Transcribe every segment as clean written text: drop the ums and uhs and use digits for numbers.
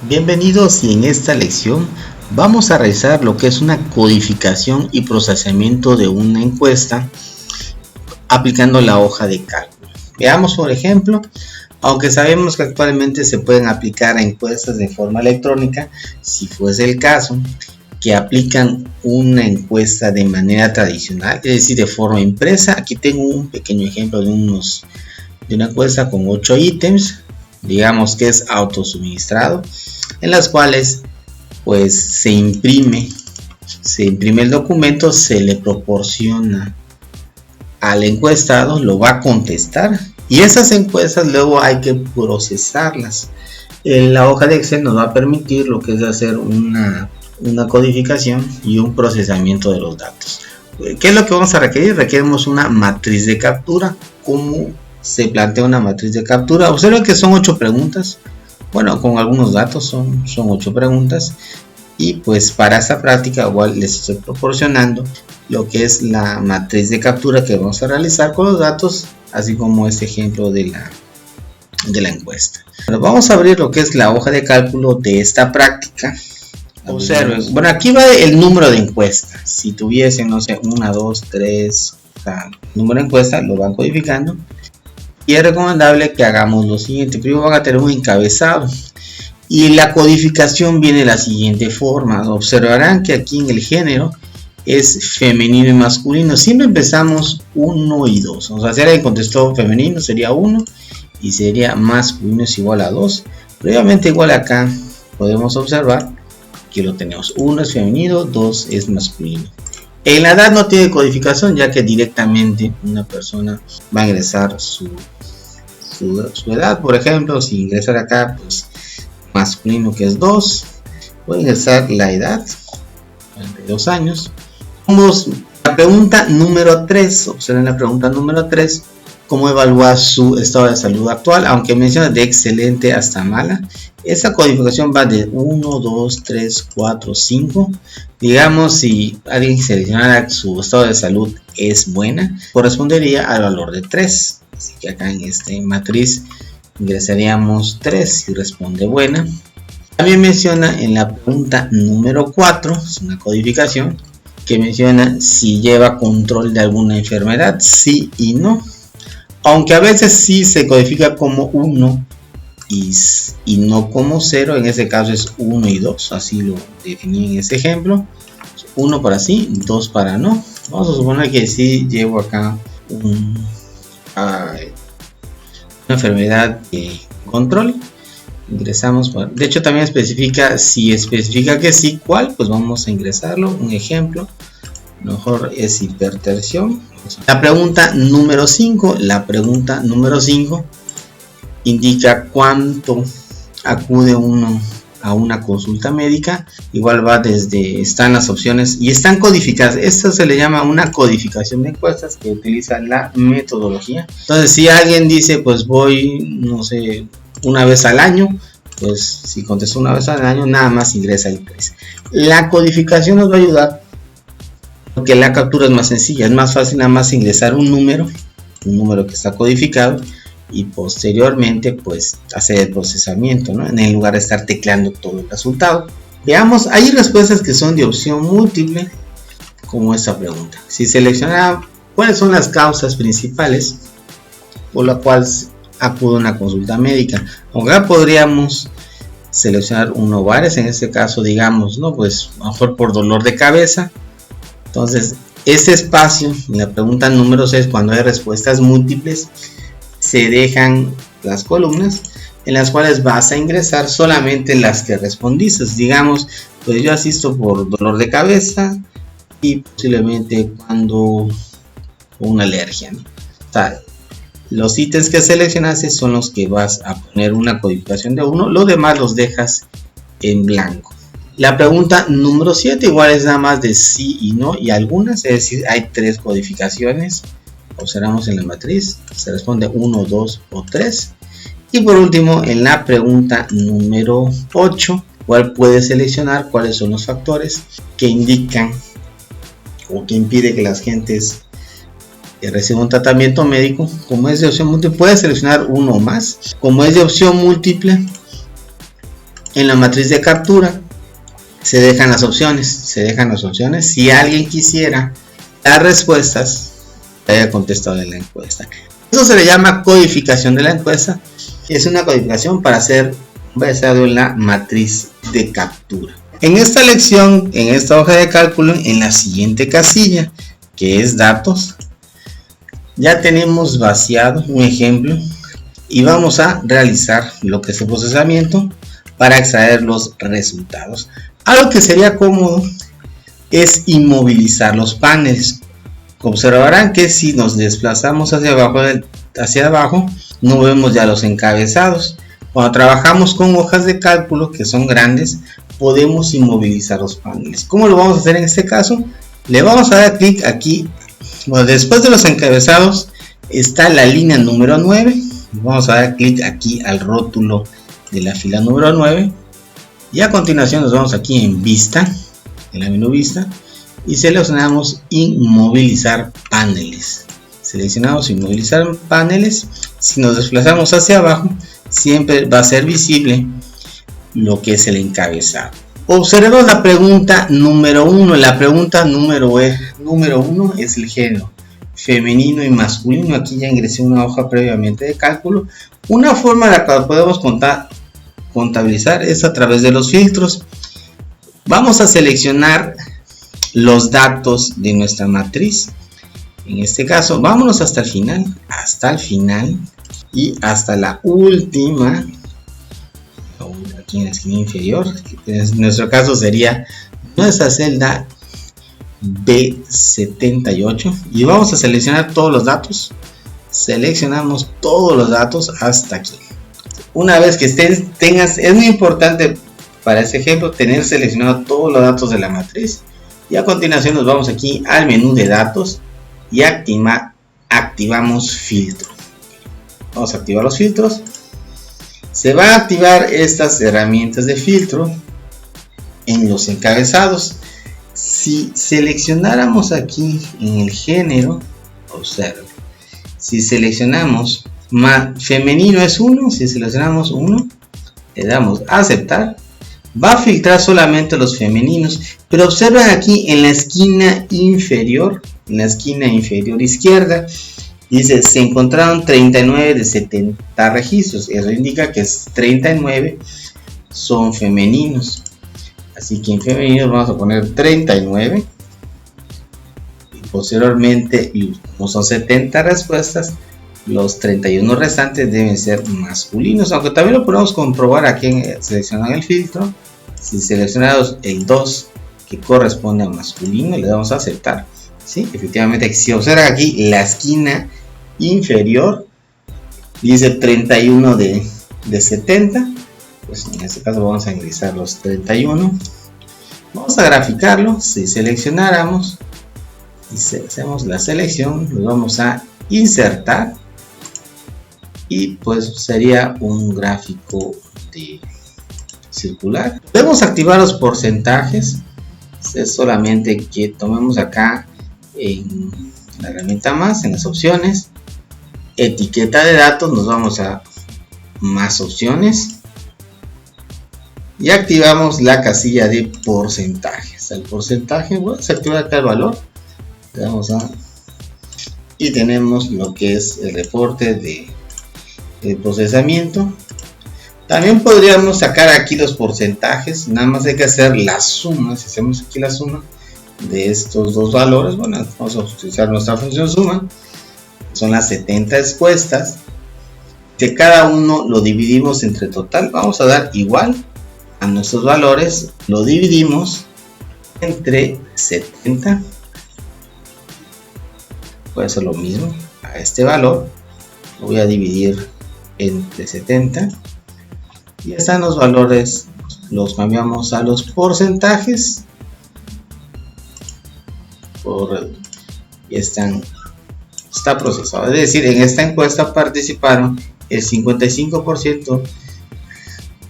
Bienvenidos y en esta lección vamos a realizar lo que es una codificación y procesamiento de una encuesta aplicando la hoja de cálculo. Veamos por ejemplo, aunque sabemos que actualmente se pueden aplicar a encuestas de forma electrónica, si fuese el caso que aplican una encuesta de manera tradicional, es decir, de forma impresa. Aquí tengo un pequeño ejemplo de una encuesta con 8 ítems, digamos que es autosuministrado, en las cuales pues se imprime el documento, se le proporciona al encuestado, lo va a contestar y esas encuestas luego hay que procesarlas. En la hoja de Excel nos va a permitir lo que es hacer una codificación y un procesamiento de los datos. ¿Qué es lo que vamos a requerir? Requerimos una matriz de captura. ¿Cómo se plantea una matriz de captura? Observen que son 8 preguntas. Bueno, con algunos datos son 8 preguntas. Y pues para esta práctica igual les estoy proporcionando lo que es la matriz de captura que vamos a realizar con los datos, así como este ejemplo de la encuesta. Bueno, vamos a abrir lo que es la hoja de cálculo de esta práctica. Observen, bueno, aquí va el número de encuestas. Si tuviesen, no sé, 1, 2, 3, o sea, número de encuestas, lo van codificando. Y es recomendable que hagamos lo siguiente. Primero van a tener un encabezado. Y la codificación viene de la siguiente forma. Observarán que aquí en el género es femenino y masculino. Siempre empezamos 1 y 2. O sea, si alguien contestó femenino sería 1 y sería masculino es igual a 2. Previamente igual acá podemos observar que lo tenemos. 1 es femenino, 2 es masculino. En la edad no tiene codificación, ya que directamente una persona va a ingresar su edad. Por ejemplo, si ingresar acá, pues masculino que es 2, voy a ingresar la edad, 42 años. Vamos a la pregunta número 3. Observen la pregunta número 3. ¿Cómo evaluar su estado de salud actual? Aunque menciona de excelente hasta mala. Esa codificación va de 1, 2, 3, 4, 5. Digamos, si alguien seleccionara su estado de salud es buena, correspondería al valor de 3. Así que acá en esta matriz ingresaríamos 3 si responde buena. También menciona en la pregunta número 4, es una codificación que menciona si lleva control de alguna enfermedad, sí y no. Aunque a veces sí se codifica como 1 y no como 0, en este caso es 1 y 2, así lo definí en este ejemplo. 1 para sí, 2 para no. Vamos a suponer que sí llevo acá una enfermedad de control. Ingresamos, de hecho también especifica, si especifica que sí, ¿cuál? Pues vamos a ingresarlo. Un ejemplo, mejor es hipertensión. La pregunta número 5, indica cuánto acude uno a una consulta médica. Igual va desde, están las opciones y están codificadas. Esto se le llama una codificación de encuestas que utiliza la metodología. Entonces, si alguien dice, pues voy, no sé, una vez al año, pues si contestó una vez al año, nada más ingresa el 3. La codificación nos va a ayudar porque la captura es más sencilla, es más fácil nada más ingresar un número que está codificado y posteriormente pues hacer el procesamiento, ¿no? En lugar de estar tecleando todo el resultado. Veamos, hay respuestas que son de opción múltiple, como esta pregunta. Si selecciona cuáles son las causas principales por las cuales acude a una consulta médica, aunque podríamos seleccionar uno o varias, en este caso digamos, no, pues a lo mejor por dolor de cabeza. Entonces, ese espacio en la pregunta número 6, cuando hay respuestas múltiples, se dejan las columnas en las cuales vas a ingresar solamente las que respondiste. Digamos, pues yo asisto por dolor de cabeza y posiblemente cuando una alergia, ¿no? O sea, los ítems que seleccionaste son los que vas a poner una codificación de 1, los demás los dejas en blanco. La pregunta número 7 igual es nada más de sí y no y algunas, es decir, hay 3 codificaciones. Observamos en la matriz, se responde 1, 2 o 3. Y por último, en la pregunta número 8, igual puedes seleccionar cuáles son los factores que indican o que impide que las gentes reciban un tratamiento médico. Como es de opción múltiple, puedes seleccionar uno o más. Como es de opción múltiple, en la matriz de captura se dejan las opciones. Si alguien quisiera las respuestas que haya contestado en la encuesta. Eso se le llama codificación de la encuesta. Es una codificación para ser basado en la matriz de captura. En esta lección, en esta hoja de cálculo, en la siguiente casilla, que es datos, ya tenemos vaciado un ejemplo y vamos a realizar lo que es el procesamiento para extraer los resultados. Algo que sería cómodo es inmovilizar los paneles. Observarán que si nos desplazamos hacia abajo, no vemos ya los encabezados. Cuando trabajamos con hojas de cálculo que son grandes, podemos inmovilizar los paneles. ¿Cómo lo vamos a hacer en este caso? Le vamos a dar clic aquí. Bueno, después de los encabezados está la línea número 9. Vamos a dar clic aquí al rótulo de la fila número 9. Y a continuación nos vamos aquí en vista, en la menú vista, y seleccionamos inmovilizar paneles. Seleccionamos inmovilizar paneles. Si nos desplazamos hacia abajo, siempre va a ser visible lo que es el encabezado. Observemos la pregunta número 1. La pregunta número 1 es el género femenino y masculino. Aquí ya ingresé una hoja previamente de cálculo. Una forma en la que podemos contabilizar es a través de los filtros. Vamos a seleccionar los datos de nuestra matriz. En este caso, vámonos hasta el final y hasta la última, aquí en la esquina inferior, que en nuestro caso sería nuestra celda B78, y vamos a seleccionar todos los datos. Seleccionamos todos los datos hasta aquí. Una vez que es muy importante para este ejemplo tener seleccionado todos los datos de la matriz, y a continuación nos vamos aquí al menú de datos y activamos filtro. Vamos a activar los filtros. Se va a activar estas herramientas de filtro en los encabezados. Si seleccionáramos aquí en el género, observen, si seleccionamos femenino es 1, si seleccionamos 1, le damos a aceptar, va a filtrar solamente los femeninos, pero observen aquí en la esquina inferior izquierda, dice se encontraron 39 de 70 registros. Eso indica que 39 son femeninos. Así que en femeninos vamos a poner 39. Y posteriormente, como son 70 respuestas, los 31 restantes deben ser masculinos. Aunque también lo podemos comprobar aquí en seleccionar el filtro. Si seleccionamos el 2 que corresponde a masculino, le damos a aceptar. ¿Sí? Efectivamente, si observan aquí la esquina inferior dice 31 de 70, pues en este caso vamos a ingresar los 31. Vamos a graficarlo. Si seleccionáramos y hacemos la selección, lo vamos a insertar y pues sería un gráfico de circular. Podemos activar los porcentajes. Es solamente que tomemos acá en la herramienta más, en las opciones, etiqueta de datos, nos vamos a más opciones y activamos la casilla de porcentajes. El porcentaje, bueno, se activa acá el valor, le damos a, y tenemos lo que es el reporte de procesamiento. También podríamos sacar aquí los porcentajes, nada más hay que hacer la suma. Si hacemos aquí la suma de estos dos valores, bueno, vamos a utilizar nuestra función suma, son las 70 encuestas, que cada uno lo dividimos entre total, vamos a dar igual a nuestros valores, lo dividimos entre 70, puede ser lo mismo, a este valor lo voy a dividir entre 70, y están los valores, los cambiamos a los porcentajes, y está procesado. Es decir, en esta encuesta participaron el 55%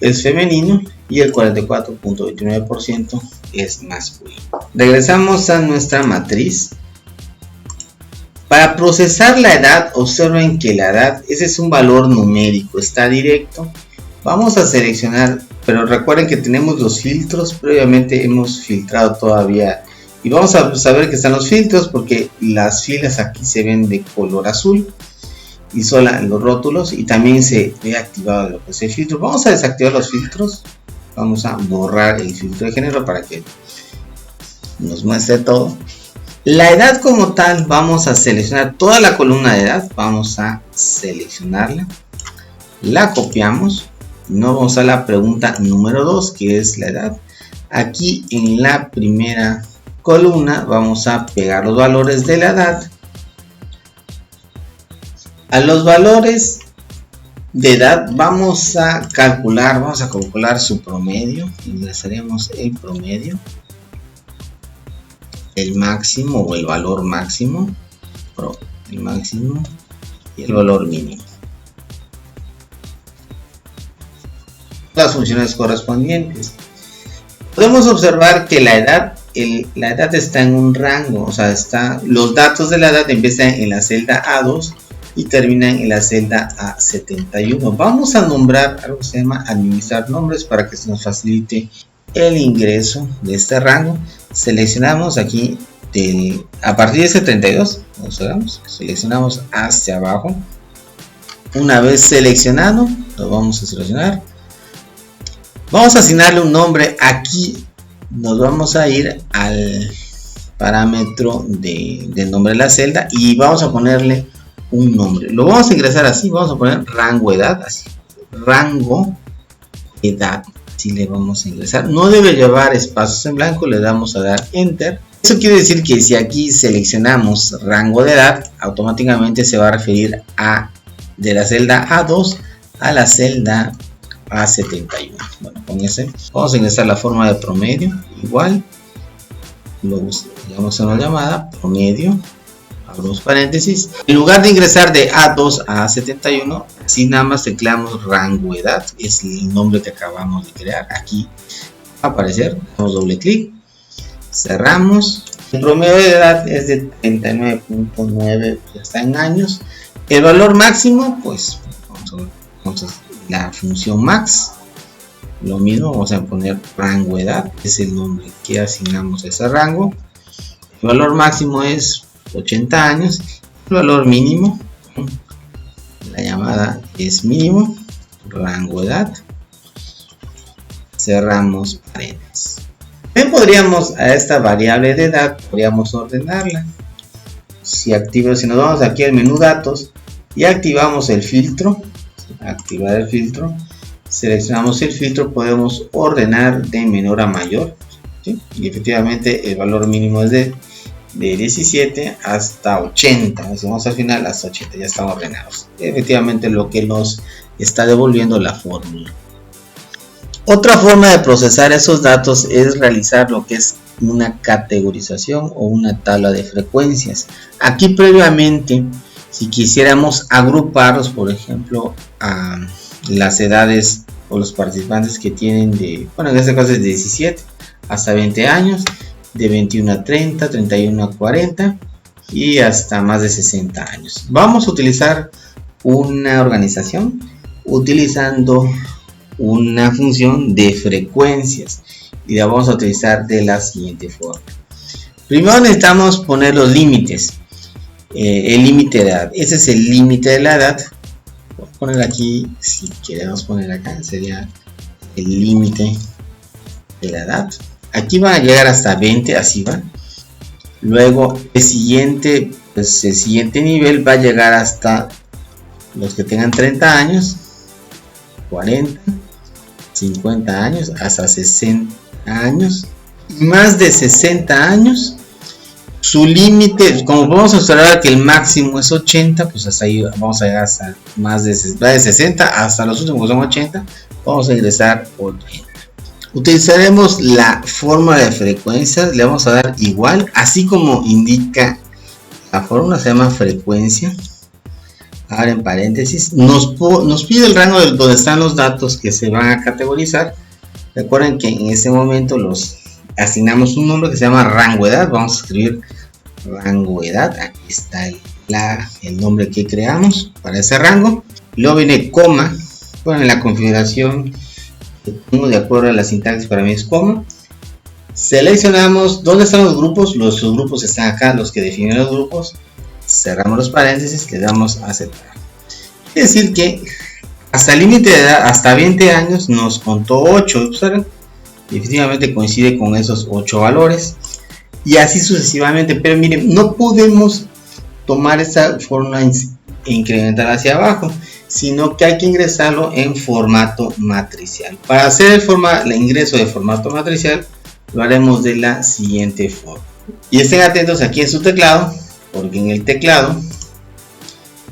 es femenino y el 44.29% es masculino. Regresamos a nuestra matriz. Para procesar la edad, observen que la edad, ese es un valor numérico, está directo. Vamos a seleccionar, pero recuerden que tenemos los filtros, previamente hemos filtrado todavía. Y vamos a saber que están los filtros porque las filas aquí se ven de color azul. Y solo los rótulos, y también se ve activado lo que es el filtro. Vamos a desactivar los filtros. Vamos a borrar el filtro de género para que nos muestre todo. La edad como tal, vamos a seleccionar toda la columna de edad. Vamos a seleccionarla. La copiamos. Nos vamos a la pregunta número 2, que es la edad. Aquí en la primera columna vamos a pegar los valores de la edad. A los valores de edad vamos a calcular su promedio. Ingresaremos el promedio, el máximo o el valor máximo, el máximo y el valor mínimo. Las funciones correspondientes. Podemos observar que la edad está en un rango, o sea, los datos de la edad empiezan en la celda A2 y terminan en la celda A71. Vamos a nombrar algo que se llama administrar nombres para que se nos facilite el ingreso de este rango. Seleccionamos aquí a partir de 72, seleccionamos hacia abajo. Una vez seleccionado, lo vamos a seleccionar. Vamos a asignarle un nombre. Aquí nos vamos a ir al parámetro del nombre de la celda y vamos a ponerle un nombre. Lo vamos a ingresar así, vamos a poner rango edad, así, rango edad, así le vamos a ingresar. No debe llevar espacios en blanco, le damos a dar enter. Eso quiere decir que si aquí seleccionamos rango de edad, automáticamente se va a referir de la celda A2 a la celda A71. Bueno, con ese vamos a ingresar la forma de promedio, igual, le damos una llamada promedio. Abrimos paréntesis. En lugar de ingresar de A2 a A71, así nada más tecleamos rango edad, es el nombre que acabamos de crear. Aquí va a aparecer, damos doble clic, cerramos. El promedio de edad es de 39.9, ya está en años. El valor máximo, pues vamos a la función max, lo mismo, vamos a poner rango edad, es el nombre que asignamos a ese rango. El valor máximo es 80 años, el valor mínimo, la llamada es mínimo, rango edad, cerramos paréntesis. También podríamos a esta variable de edad, podríamos ordenarla. Si nos vamos aquí al menú datos y activamos el filtro, activar el filtro, seleccionamos el filtro, podemos ordenar de menor a mayor, ¿sí? Y efectivamente el valor mínimo es de 17 hasta 80, si vamos al final hasta 80, ya están ordenados. Efectivamente lo que nos está devolviendo la fórmula. Otra forma de procesar esos datos es realizar lo que es una categorización o una tabla de frecuencias. Aquí previamente, si quisiéramos agruparlos, por ejemplo, a las edades o los participantes que tienen en este caso es de 17 hasta 20 años, de 21 a 30, 31 a 40 y hasta más de 60 años. Vamos a utilizar una organización utilizando una función de frecuencias y la vamos a utilizar de la siguiente forma. Primero necesitamos poner los límites. El límite de edad, ese es el límite de la edad. Voy a poner aquí, si queremos poner acá, sería el límite de la edad. Aquí van a llegar hasta 20, así va. Luego el siguiente nivel va a llegar hasta los que tengan 30 años, 40, 50 años, hasta 60 años. Y más de 60 años, su límite, como podemos observar que el máximo es 80, pues hasta ahí vamos a llegar hasta más de 60, hasta los últimos que son 80, vamos a ingresar 80. Utilizaremos la fórmula de frecuencias, le vamos a dar igual, así como indica la fórmula, se llama frecuencia. Ahora en paréntesis, nos pide el rango donde están los datos que se van a categorizar. Recuerden que en este momento los asignamos un nombre que se llama rango edad. Vamos a escribir rango edad, aquí está el nombre que creamos para ese rango. Luego viene coma, Bueno, en la configuración que tengo de acuerdo a la sintaxis para mí es coma. Seleccionamos dónde están los grupos. Los subgrupos están acá, los que definen los grupos. Cerramos los paréntesis, le damos a aceptar. Es decir que hasta el límite de edad, hasta 20 años, nos contó 8. ¿Observen? Definitivamente coincide con esos 8 valores. Y así sucesivamente. Pero miren, no podemos tomar esta fórmula e incrementar hacia abajo, sino que hay que ingresarlo en formato matricial. Para hacer el ingreso de formato matricial, lo haremos de la siguiente forma. Y estén atentos aquí en su teclado, porque en el teclado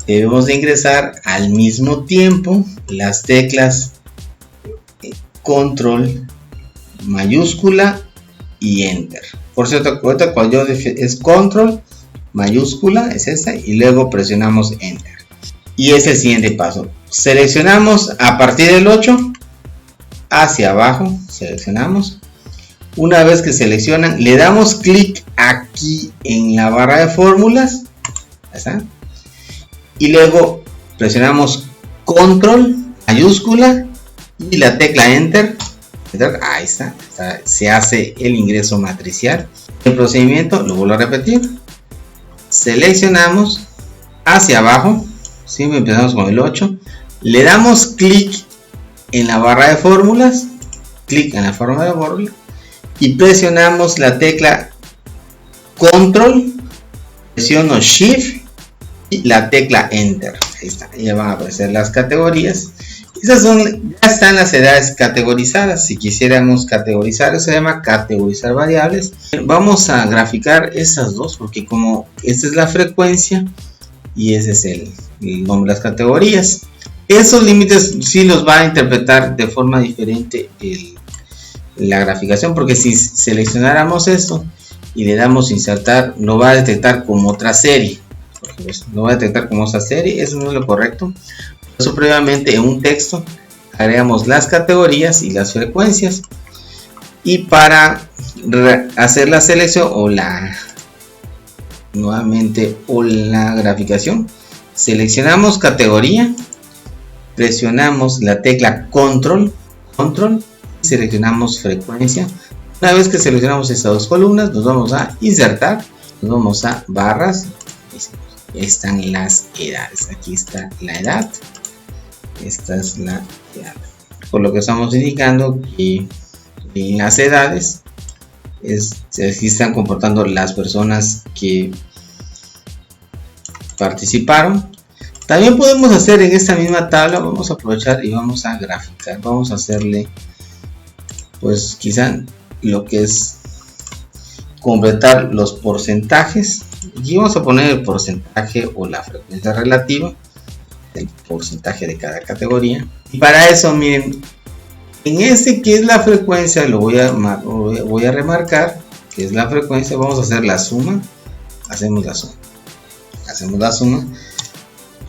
debemos de ingresar al mismo tiempo las teclas control mayúscula y enter. Por cierto, cuando yo es control mayúscula, es esta, y luego presionamos enter. Y es el siguiente paso. Seleccionamos a partir del 8 hacia abajo, seleccionamos. Una vez que seleccionan, le damos clic aquí en la barra de fórmulas. ¿Ya está? Y luego presionamos control mayúscula y la tecla enter. Ahí está, se hace el ingreso matricial. El procedimiento lo vuelvo a repetir. Seleccionamos hacia abajo, siempre empezamos con el 8. Le damos clic en la barra de fórmulas, clic en la forma de fórmula y presionamos la tecla control, presiono shift y la tecla enter. Ahí está, ya van a aparecer las categorías. Estas ya están las edades categorizadas. Si quisiéramos categorizar, se llama categorizar variables. Vamos a graficar estas dos, porque como esta es la frecuencia y ese es el nombre de las categorías, esos límites sí los va a interpretar de forma diferente la graficación, porque si seleccionáramos esto y le damos insertar, lo va a detectar como otra serie. Lo va a detectar como otra serie, eso no es lo correcto. Por eso previamente en un texto agregamos las categorías y las frecuencias, y para hacer la selección o la graficación, seleccionamos categoría, presionamos la tecla control y seleccionamos frecuencia. Una vez que seleccionamos estas dos columnas, nos vamos a insertar, nos vamos a barras. Están las edades, aquí está la edad, esta es la edad, por lo que estamos indicando que en las edades aquí están comportando las personas que participaron. También podemos hacer en esta misma tabla, vamos a aprovechar y vamos a graficar, vamos a hacerle pues quizá lo que es completar los porcentajes. Aquí vamos a poner el porcentaje o la frecuencia relativa, el porcentaje de cada categoría. Y para eso, miren, en este que es la frecuencia, lo voy a remarcar, que es la frecuencia. Vamos a hacer la suma. Hacemos la suma.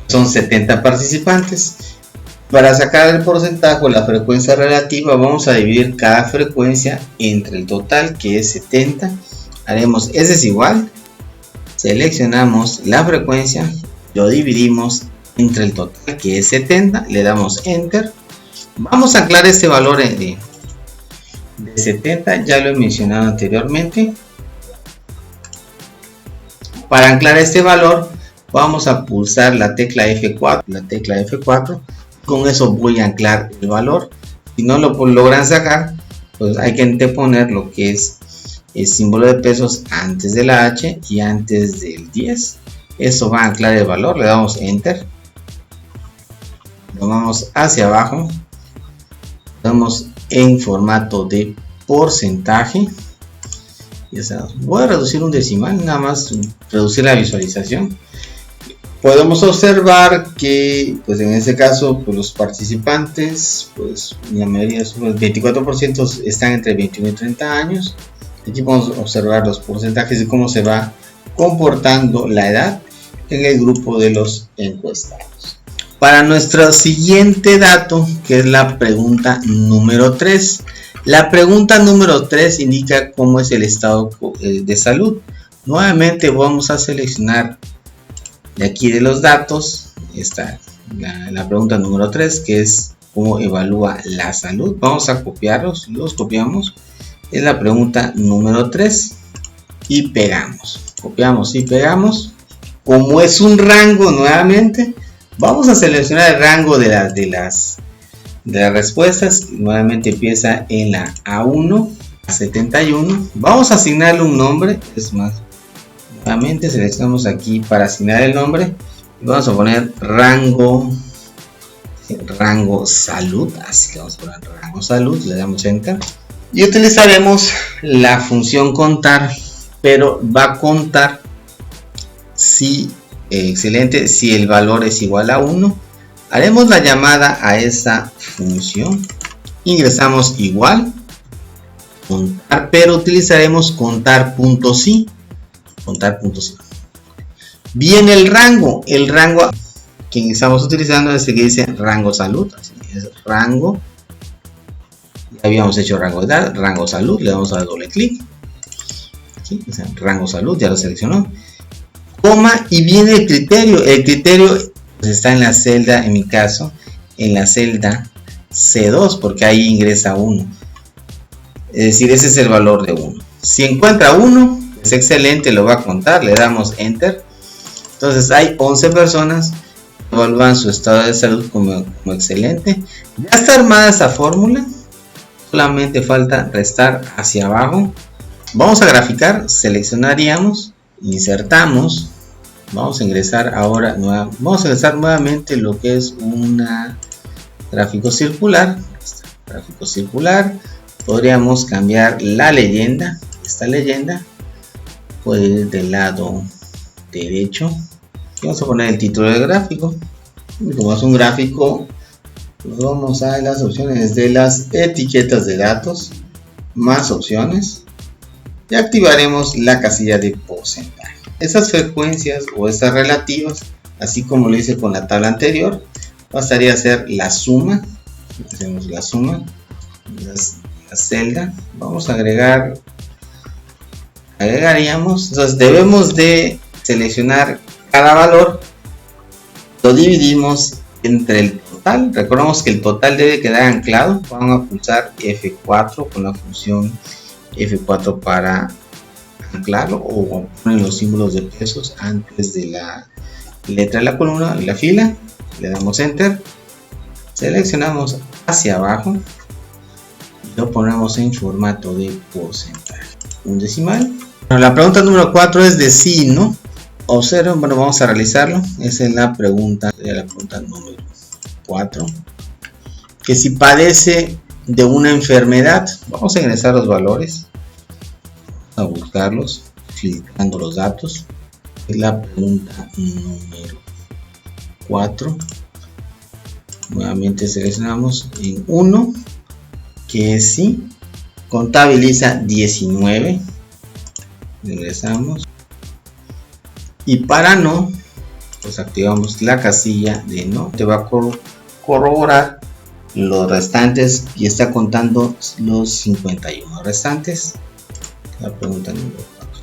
Son 70 participantes. Para sacar el porcentaje o la frecuencia relativa, vamos a dividir cada frecuencia entre el total, que es 70. Haremos S es igual. Seleccionamos la frecuencia, lo dividimos entre el total, que es 70, le damos enter. Vamos a anclar este valor de 70, ya lo he mencionado anteriormente. Para anclar este valor vamos a pulsar la tecla F4, con eso voy a anclar el valor. Si no lo logran sacar, pues hay que anteponer lo que es el símbolo de pesos antes de la H y antes del 10. Eso va a anclar el valor, le damos enter. Lo vamos hacia abajo, vamos en formato de porcentaje. Ya está. Voy a reducir un decimal, nada más reducir la visualización. Podemos observar que pues en este caso pues los participantes, pues la mayoría, el 24% están entre 21 y 30 años. Aquí podemos observar los porcentajes de cómo se va comportando la edad en el grupo de los encuestados. Para nuestro siguiente dato, que es la pregunta número 3. La pregunta número 3 indica cómo es el estado de salud. Nuevamente vamos a seleccionar de aquí de los datos, está la pregunta número 3, que es cómo evalúa la salud. Vamos a copiarlos, los copiamos. Es la pregunta número 3 y pegamos. Copiamos y pegamos. Como es un rango nuevamente, vamos a seleccionar el rango de las respuestas. Nuevamente empieza en la A1 a 71. Vamos a asignarle un nombre. Es más, nuevamente seleccionamos aquí para asignar el nombre. Y vamos a poner rango salud. Así que vamos a poner rango salud. Le damos enter. Y utilizaremos la función contar. Pero va a contar si, excelente, si el valor es igual a 1. Haremos la llamada a esa función. Ingresamos igual. Contar, pero utilizaremos contar.si. Contar.si. Viene el rango. El rango que estamos utilizando es el que dice rango salud. Así es, rango. Ya habíamos hecho rango de edad, rango salud. Le damos a doble clic. Aquí, o sea, rango salud, ya lo seleccionó. Coma y viene el criterio. El criterio pues, está en la celda, en mi caso, en la celda C2, porque ahí ingresa 1. Es decir, ese es el valor de 1. Si encuentra 1, es excelente, lo va a contar, le damos enter. Entonces hay 11 personas que evalúan su estado de salud como excelente. Ya está armada esta fórmula, solamente falta restar hacia abajo. Vamos a graficar, seleccionaríamos, insertamos. Vamos a ingresar ahora, vamos a ingresar nuevamente lo que es una gráfico circular. Gráfico circular. Podríamos cambiar la leyenda. Esta leyenda puede ir del lado derecho. Vamos a poner el título del gráfico. Y como es un gráfico, nos vamos a las opciones de las etiquetas de datos, más opciones, y activaremos la casilla de porcentaje. Esas frecuencias o estas relativas, así como lo hice con la tabla anterior, bastaría hacer la suma. Hacemos la suma, la celda, vamos a agregaríamos, entonces debemos de seleccionar cada valor, lo dividimos entre el total. Recordemos que el total debe quedar anclado. Vamos a pulsar F4 con la función F4 para anclarlo, o poner los símbolos de pesos antes de la letra de la columna y la fila. Le damos enter, seleccionamos hacia abajo y lo ponemos en formato de porcentaje, un decimal. Bueno, la pregunta número 4 es de sí, ¿no? Observen, bueno, vamos a realizarlo. Esa es la pregunta número 4, que si padece de una enfermedad. Vamos a ingresar los valores, a buscarlos filtrando los datos. Es la pregunta número 4. Nuevamente seleccionamos en 1, que es sí, contabiliza 19. Ingresamos y para no, pues activamos la casilla de no. Te va a corroborar los restantes y está contando los 51 restantes. La pregunta número 4.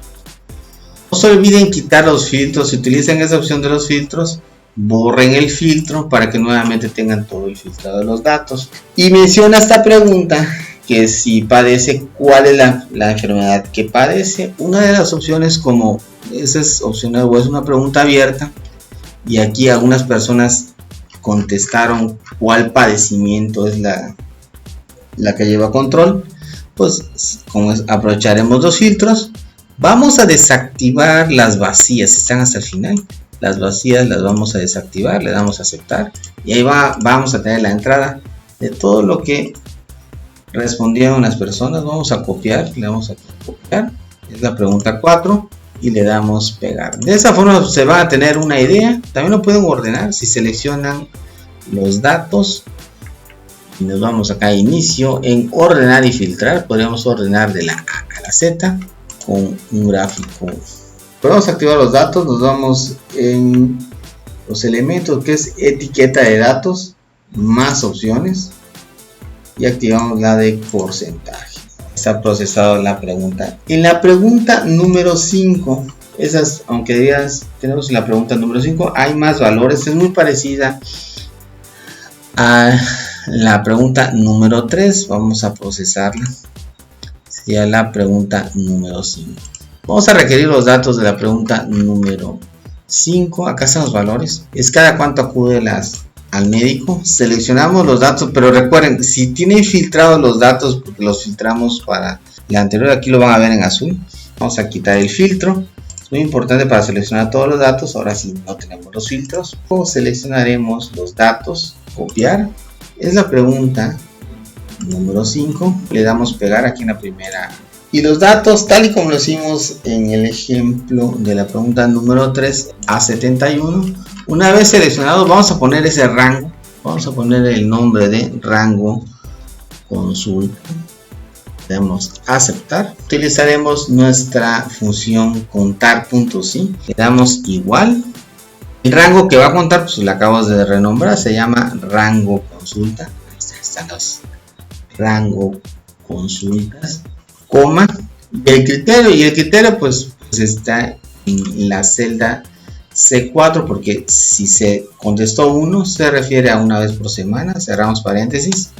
No se olviden quitar los filtros. Si utilizan esa opción de los filtros, borren el filtro para que nuevamente tengan todo el filtrado de los datos. Y menciona esta pregunta que si padece, cuál es la enfermedad que padece. Una de las opciones, como esa es opcional o es una pregunta abierta, y aquí algunas personas contestaron cuál padecimiento es la que lleva control, pues como aprovecharemos los filtros. Vamos a desactivar las vacías, están hasta el final. Las vacías las vamos a desactivar, le damos a aceptar y ahí vamos a tener la entrada de todo lo que respondieron las personas. Vamos a copiar, le damos a copiar, es la pregunta 4 y le damos pegar. De esa forma se va a tener una idea. También lo pueden ordenar si seleccionan los datos y nos vamos acá a inicio, en ordenar y filtrar. Podríamos ordenar de la A a la Z con un gráfico. Podemos activar los datos, nos vamos en los elementos que es etiqueta de datos, más opciones, y activamos la de porcentaje. Está procesado la pregunta. En la pregunta número 5, esas, aunque digas, tenemos la pregunta número 5, hay más valores, es muy parecida a la pregunta número 3, vamos a procesarla. Sería la pregunta número 5. Vamos a requerir los datos de la pregunta número 5. Acá están los valores. Es cada cuánto acude al médico. Seleccionamos los datos, pero recuerden, si tienen filtrados los datos, porque los filtramos para la anterior, aquí lo van a ver en azul. Vamos a quitar el filtro. Es muy importante para seleccionar todos los datos. Ahora sí, no tenemos los filtros. O seleccionaremos los datos, copiar. Es la pregunta número 5. Le damos pegar aquí en la primera. Y los datos, tal y como lo hicimos en el ejemplo de la pregunta número 3, A71. Una vez seleccionados, vamos a poner ese rango. Vamos a poner el nombre de rango consulta. Le damos aceptar. Utilizaremos nuestra función contar.sí. Le damos igual. El rango que va a contar, pues lo acabamos de renombrar, se llama rango consulta. Están los rango consultas, coma, y el criterio pues está en la celda C4, porque si se contestó 1 se refiere a una vez por semana. Cerramos paréntesis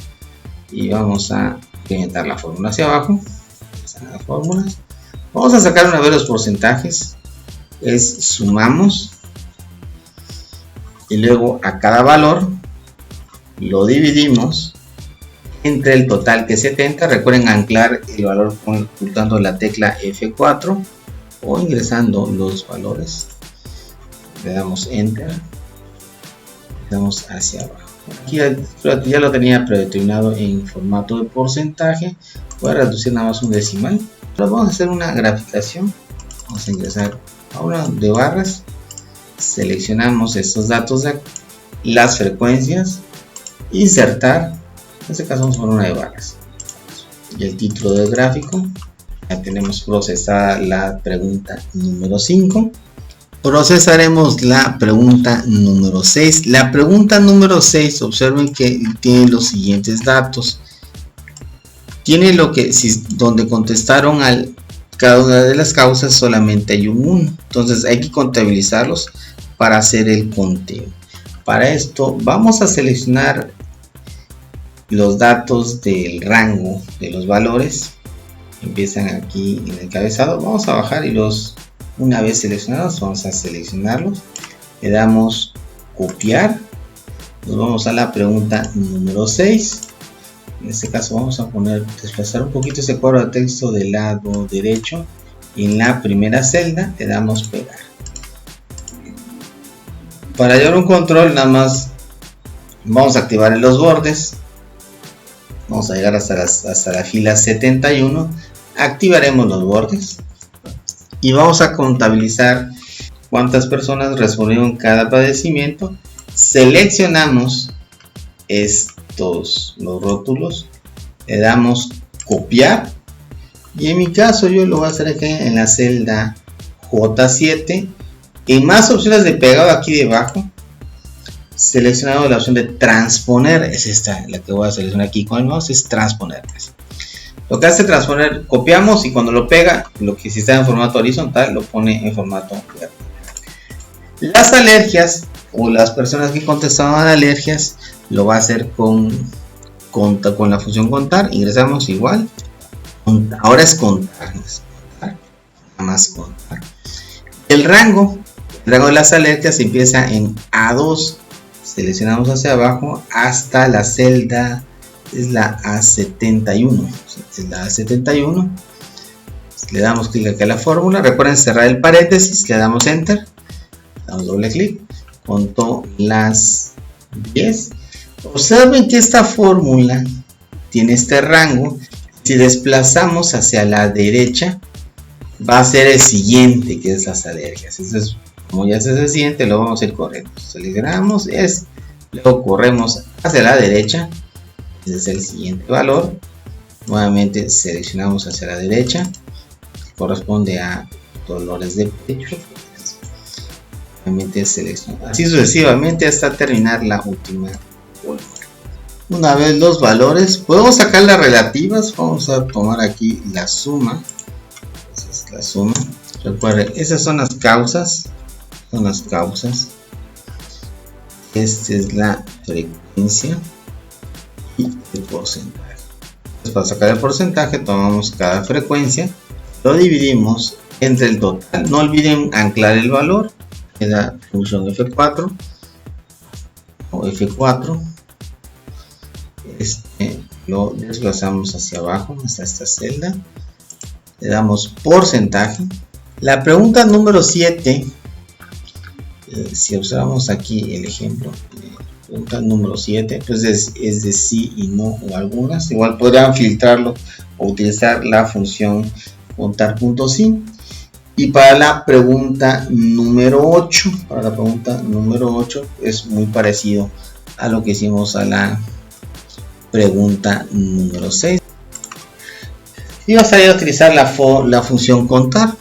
y vamos a implementar la fórmula hacia abajo. Las fórmulas. Vamos a sacar una vez los porcentajes. Sumamos y luego a cada valor lo dividimos entre el total, que es 70. Recuerden anclar el valor ocultando la tecla F4 o ingresando los valores. Le damos enter, le damos hacia abajo. Aquí ya lo tenía predeterminado en formato de porcentaje. Voy a reducir nada más un decimal. Ahora vamos a hacer una graficación. Vamos a ingresar a una de barras. Seleccionamos estos datos de aquí, las frecuencias, insertar. En este caso vamos a poner una de barras. Y el título del gráfico. Ya tenemos procesada la pregunta número 5. Procesaremos la pregunta número 6. La pregunta número 6, observen que tiene los siguientes datos. Tiene donde contestaron cada una de las causas solamente hay un 1. Entonces hay que contabilizarlos para hacer el conteo. Para esto vamos a seleccionar los datos del rango de los valores. Empiezan aquí en el encabezado. Vamos a bajar y una vez seleccionados vamos a seleccionarlos. Le damos copiar. Nos vamos a la pregunta número 6. En este caso vamos a desplazar un poquito ese cuadro de texto del lado derecho. Y en la primera celda le damos pegar. Para llevar un control, nada más vamos a activar en los bordes. Vamos a llegar hasta la fila 71. Activaremos los bordes. Y vamos a contabilizar cuántas personas respondieron cada padecimiento. Seleccionamos los rótulos. Le damos copiar. Y en mi caso yo lo voy a hacer aquí en la celda J7. En más opciones de pegado aquí debajo, seleccionado la opción de transponer, es esta, la que voy a seleccionar aquí con el mouse, es transponer. Lo que hace transponer, copiamos y cuando lo pega, lo que si está en formato horizontal, lo pone en formato vertical. Las alergias, o las personas que contestaban alergias, lo va a hacer con la función contar. Ingresamos igual, ahora es contar, nada más contar. El rango de las alergias empieza en A2, seleccionamos hacia abajo hasta la celda, es la A71, es la A71. Le damos clic aquí a la fórmula, recuerden cerrar el paréntesis, le damos enter, damos doble clic, contó las 10. Observen que esta fórmula tiene este rango. Si desplazamos hacia la derecha va a ser el siguiente, que es las alergias. Entonces, como ya es el siguiente, lo vamos a ir corriendo. Seleccionamos, luego corremos hacia la derecha. Ese es el siguiente valor. Nuevamente seleccionamos hacia la derecha. Corresponde a dolores de pecho. Nuevamente seleccionamos. Así sucesivamente hasta terminar la última fórmula. Una vez los valores, podemos sacar las relativas. Vamos a tomar aquí la suma. Esa es la suma. Recuerden, esas son las causas. Esta es la frecuencia. y el porcentaje. Entonces, para sacar el porcentaje tomamos cada frecuencia, lo dividimos entre el total. No olviden anclar el valor en la función F4 o F4. Lo desplazamos hacia abajo hasta esta celda, le damos porcentaje. La pregunta número 7, si observamos aquí el ejemplo, pregunta número 7, pues es de sí y no o algunas. Igual podrán filtrarlo o utilizar la función contar.sin. Y para la pregunta número 8, es muy parecido a lo que hicimos a la pregunta número 6. Y vamos a ir a utilizar la función contar.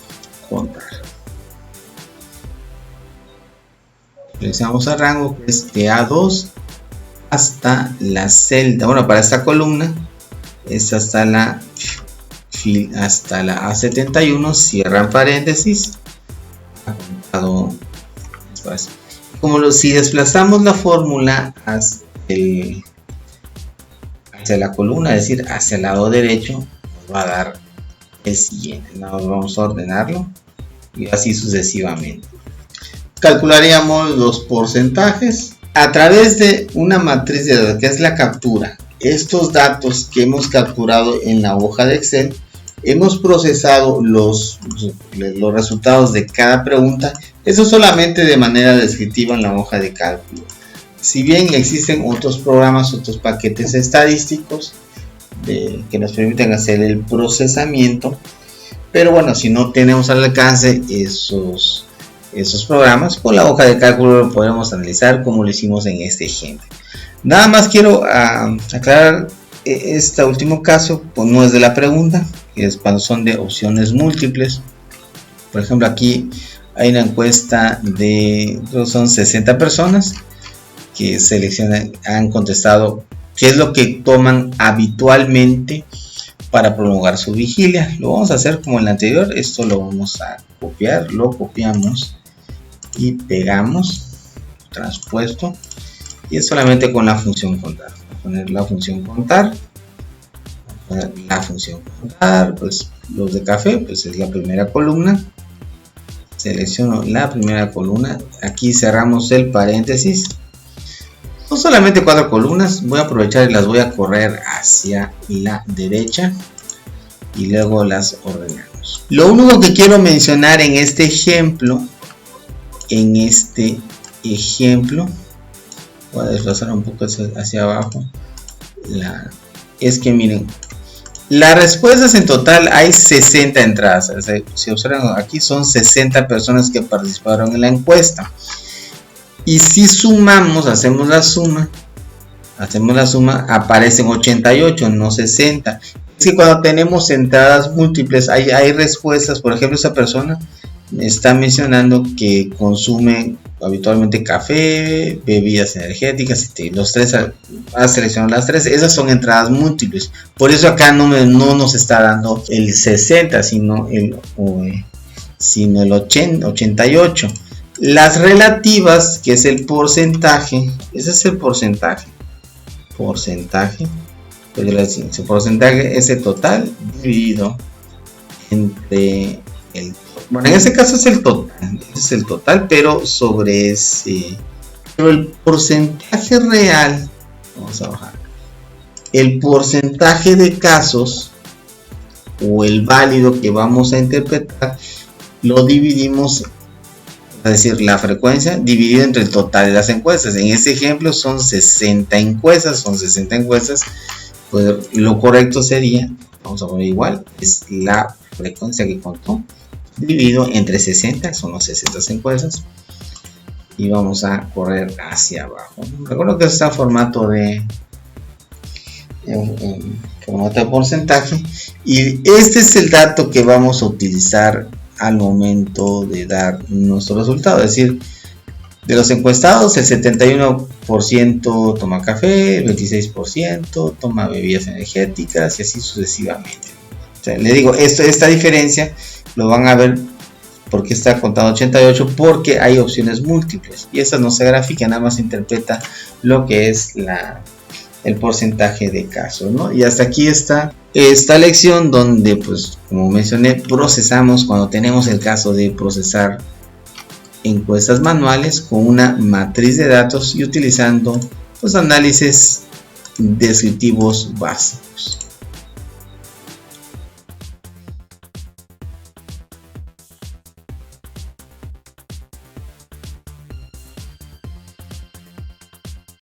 Utilizamos el rango que es de A2 hasta la celda. Bueno, para esta columna es hasta la A71, cierran paréntesis. Si desplazamos la fórmula hacia la columna, es decir, hacia el lado derecho, nos va a dar el siguiente. Vamos a ordenarlo y así sucesivamente. Calcularíamos los porcentajes a través de una matriz de datos que es la captura. Estos datos que hemos capturado en la hoja de Excel, hemos procesado los resultados de cada pregunta. Eso solamente de manera descriptiva en la hoja de cálculo. Si bien existen otros programas, otros paquetes estadísticos que nos permiten hacer el procesamiento, pero bueno, si no tenemos al alcance esos programas, con la hoja de cálculo lo podemos analizar como lo hicimos en este ejemplo. Nada más quiero aclarar, este último caso pues no es de la pregunta, que es cuando son de opciones múltiples. Por ejemplo, aquí hay una encuesta son 60 personas que han contestado qué es lo que toman habitualmente para prolongar su vigilia. Lo vamos a hacer como en la anterior. Esto lo vamos a copiar, lo copiamos y pegamos, transpuesto, y es solamente con la función contar. Voy a poner la función contar, pues los de café, pues es la primera columna. Selecciono la primera columna, aquí cerramos el paréntesis. Son solamente 4 columnas, voy a aprovechar y las voy a correr hacia la derecha y luego las ordenamos. Lo único que quiero mencionar en este ejemplo, voy a desplazar un poco hacia abajo, es que miren, las respuestas en total hay 60 entradas. Si observan aquí son 60 personas que participaron en la encuesta. Y si sumamos, hacemos la suma, aparecen 88, no 60. Es que cuando tenemos entradas múltiples, hay respuestas. Por ejemplo, esa persona está mencionando que consume habitualmente café, bebidas energéticas, los tres, ha seleccionado las tres. Esas son entradas múltiples. Por eso acá no nos está dando el 60, sino el 88. Las relativas, que es el porcentaje, ese es el porcentaje. Pues el porcentaje es el total dividido entre el. Bueno, en este caso es el total, pero sobre pero el porcentaje real, vamos a bajar, el porcentaje de casos o el válido que vamos a interpretar, lo dividimos. Es decir, la frecuencia dividida entre el total de las encuestas. En este ejemplo son 60 encuestas. Pues lo correcto sería, vamos a poner igual, es la frecuencia que contó dividido entre 60, son las 60 encuestas. Y vamos a correr hacia abajo. Recuerdo que está en formato de porcentaje. Y este es el dato que vamos a utilizar al momento de dar nuestro resultado. Es decir, de los encuestados, el 71% toma café, el 26% toma bebidas energéticas y así sucesivamente. O sea, le digo, esta diferencia lo van a ver porque está contado 88, porque hay opciones múltiples y esta no se grafica, nada más interpreta lo que es el porcentaje de casos, ¿no? Y hasta aquí está esta lección donde, pues, como mencioné, procesamos cuando tenemos el caso de procesar encuestas manuales con una matriz de datos y utilizando los análisis descriptivos básicos.